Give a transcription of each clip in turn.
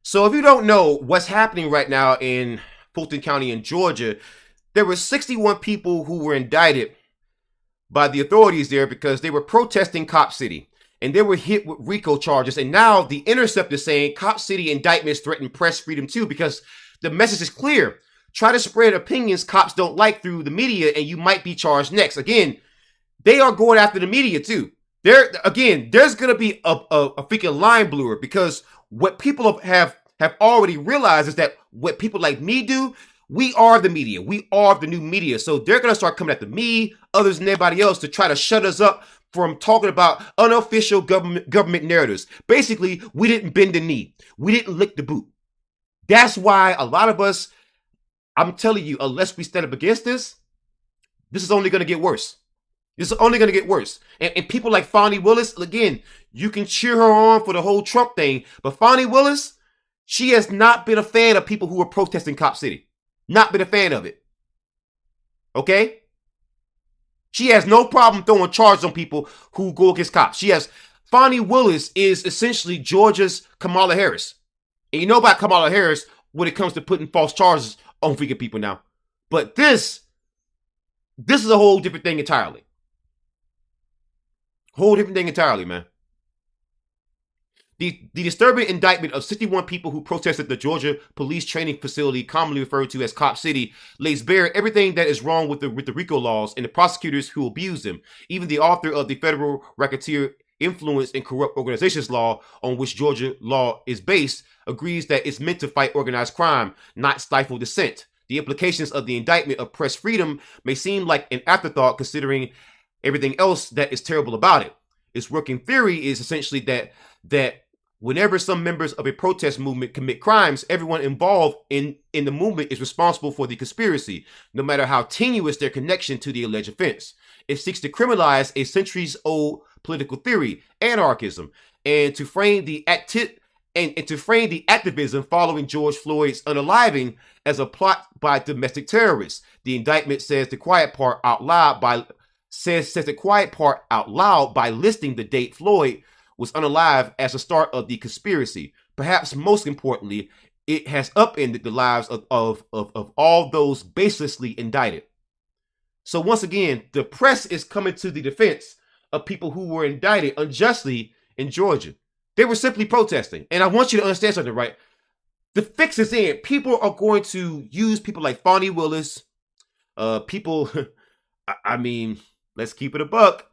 So if you don't know what's happening right now in Fulton County in Georgia, there were 61 people who were indicted by the authorities there because they were protesting Cop City. And they were hit with RICO charges. And now the Intercept is saying Cop City indictments threaten press freedom too, because the message is clear. Try to spread opinions cops don't like through the media and you might be charged next. Again, they are going after the media too. There's going to be a freaking line bluer, because what people have already realized is that what people like me do, we are the media. We are the new media. So they're going to start coming after me, others, and everybody else to try to shut us up from talking about unofficial government narratives. Basically, we didn't bend the knee. We didn't lick the boot. That's why a lot of us, I'm telling you, unless we stand up against this is only going to get worse. This is only going to get worse. And people like Fani Willis, again, you can cheer her on for the whole Trump thing, but Fani Willis, she has not been a fan of people who are protesting Cop City. Not been a fan of it. Okay? She has no problem throwing charges on people who go against cops. Fani Willis is essentially Georgia's Kamala Harris. And you know about Kamala Harris when it comes to putting false charges on freaking people now. But this is a whole different thing entirely. Whole different thing entirely, man. The disturbing indictment of 61 people who protested the Georgia police training facility, commonly referred to as Cop City, lays bare everything that is wrong with the RICO laws and the prosecutors who abuse them. Even the author of the Federal Racketeer Influence and Corrupt Organizations Law, on which Georgia law is based, agrees that it's meant to fight organized crime, not stifle dissent. The implications of the indictment of press freedom may seem like an afterthought considering everything else that is terrible about it. Its working theory is essentially that whenever some members of a protest movement commit crimes, everyone involved in the movement is responsible for the conspiracy, no matter how tenuous their connection to the alleged offense. It seeks to criminalize a centuries-old political theory, anarchism, and to frame the activism following George Floyd's unaliving as a plot by domestic terrorists. The indictment says the quiet part out loud by listing the date Floyd was unalive as the start of the conspiracy. Perhaps most importantly, it has upended the lives of all those baselessly indicted. So once again, the press is coming to the defense of people who were indicted unjustly in Georgia. They were simply protesting. And I want you to understand something, right? The fix is in. People are going to use people like Fani Willis, people, I mean, let's keep it a buck,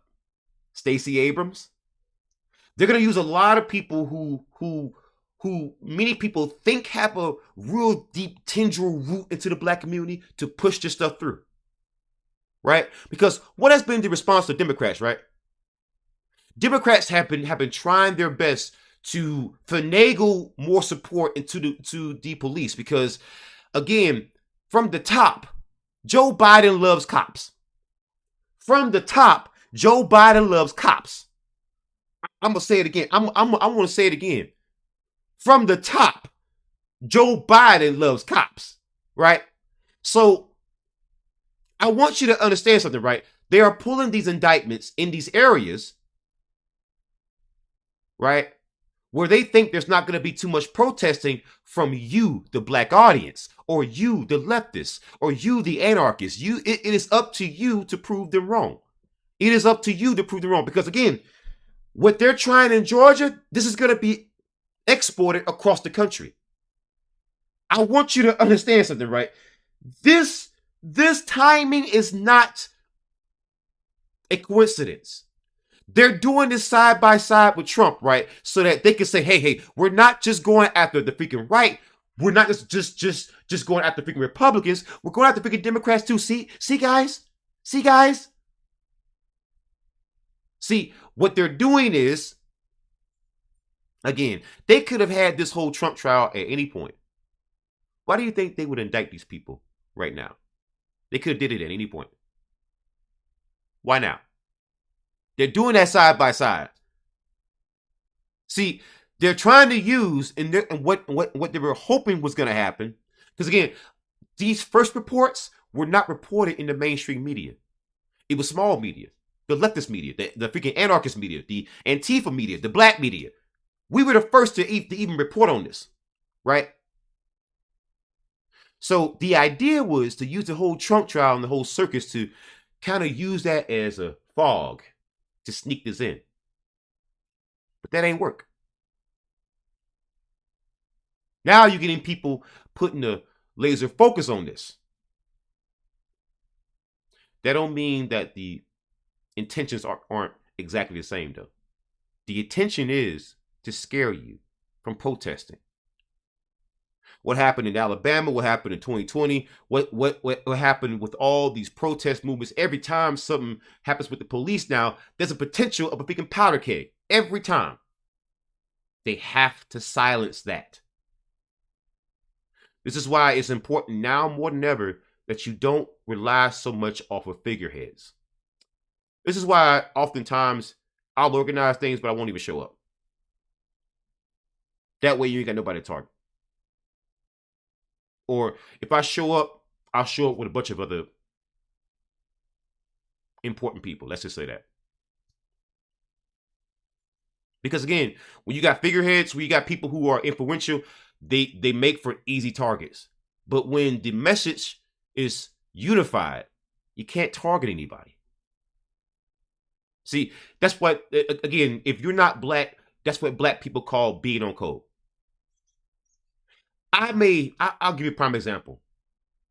Stacey Abrams. They're going to use a lot of people who many people think have a real deep tendril root into the black community to push this stuff through. Right? Because what has been the response to Democrats, right? Democrats have been trying their best to finagle more support to the police because, again, from the top, Joe Biden loves cops. From the top, Joe Biden loves cops. I'm gonna say it again. I want to say it again. From the top, Joe Biden loves cops, right? So I want you to understand something, right? They are pulling these indictments in these areas, right, where they think there's not going to be too much protesting from you, the black audience, or you, the leftists, or you, the anarchists. It is up to you to prove them wrong. It is up to you to prove them wrong. Because again, what they're trying in Georgia, this is going to be exported across the country. I want you to understand something, right? This timing is not a coincidence. They're doing this side by side with Trump, right? So that they can say, hey, we're not just going after the freaking right. We're not just going after freaking Republicans. We're going after freaking Democrats too. See, guys? See, what they're doing is, again, they could have had this whole Trump trial at any point. Why do you think they would indict these people right now? They could have did it at any point. Why now? They're doing that side by side. See, they're trying to use and what they were hoping was going to happen. Because again, these first reports were not reported in the mainstream media. It was small media, the leftist media, the freaking anarchist media, the Antifa media, the black media. We were the first to even report on this. right? So the idea was to use the whole Trump trial and the whole circus to kind of use that as a fog to sneak this in. But that ain't work. Now you're getting people putting a laser focus on this. That don't mean that the intentions aren't exactly the same, though. The intention is to scare you from protesting. What happened in Alabama? What happened in 2020? What happened with all these protest movements? Every time something happens with the police now, there's a potential of a freaking powder keg. Every time. They have to silence that. This is why it's important now more than ever that you don't rely so much off of figureheads. This is why oftentimes I'll organize things, but I won't even show up. That way you ain't got nobody to target. Or if I show up, I'll show up with a bunch of other important people. Let's just say that. Because again, when you got figureheads, when you got people who are influential, they make for easy targets. But when the message is unified, you can't target anybody. See, that's what, again, if you're not black, that's what black people call being on code. I'll give you a prime example.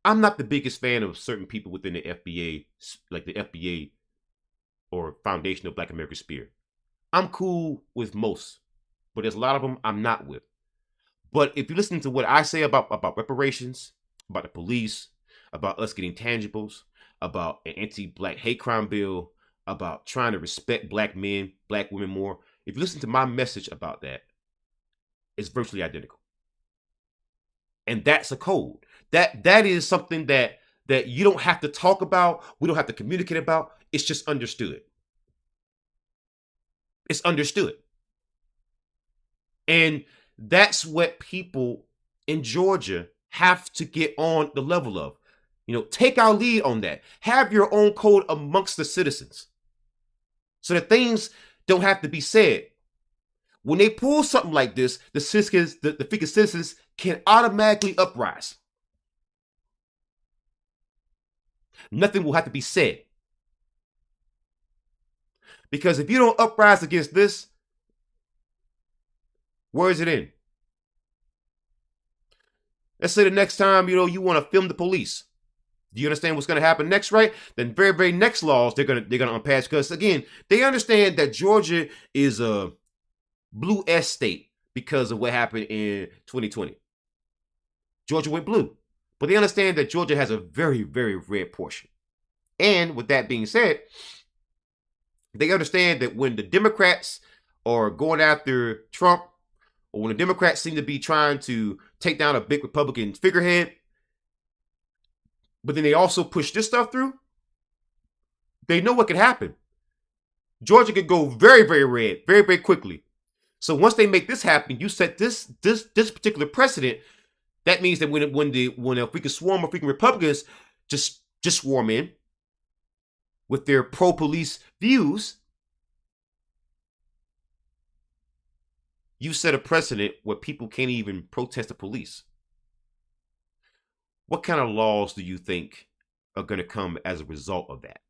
I'm not the biggest fan of certain people within the FBA, like the FBA or Foundation of Black American Spirit. I'm cool with most, but there's a lot of them I'm not with. But if you listen to what I say about reparations, about the police, about us getting tangibles, about an anti-black hate crime bill, about trying to respect black men, black women more, if you listen to my message about that, it's virtually identical. And that's a code. That is something that you don't have to talk about, we don't have to communicate about. It's just understood. It's understood. And that's what people in Georgia have to get on the level of. Take our lead on that. Have your own code amongst the citizens so that things don't have to be said. When they pull something like this, the citizens can automatically uprise. Nothing will have to be said. Because if you don't uprise against this, where is it in? Let's say the next time, you want to film the police. Do you understand what's going to happen next, right? Then very, very next laws they're going to unpass, because again, they understand that Georgia is a blue S state because of what happened in 2020. Georgia went blue. But they understand that Georgia has a very, very red portion. And with that being said, they understand that when the Democrats are going after Trump, or when the Democrats seem to be trying to take down a big Republican figurehead, but then they also push this stuff through, they know what could happen. Georgia could go very, very red, very, very quickly. So once they make this happen, you set this particular precedent. That means that when a freaking swarm of freaking Republicans just swarm in with their pro-police views, you set a precedent where people can't even protest the police. What kind of laws do you think are going to come as a result of that?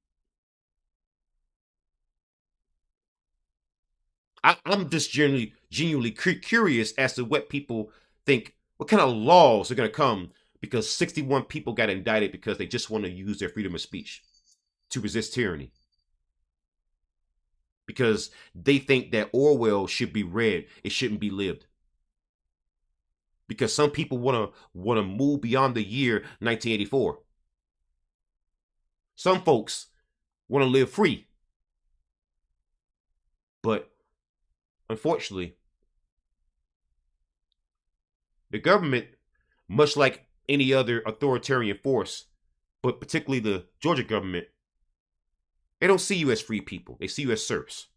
I'm just genuinely curious as to what people think. What kind of laws are going to come because 61 people got indicted because they just want to use their freedom of speech to resist tyranny? Because they think that Orwell should be read, it shouldn't be lived. Because some people want to move beyond the year 1984. Some folks want to live free. But unfortunately, the government, much like any other authoritarian force, but particularly the Georgia government, they don't see you as free people. They see you as serfs.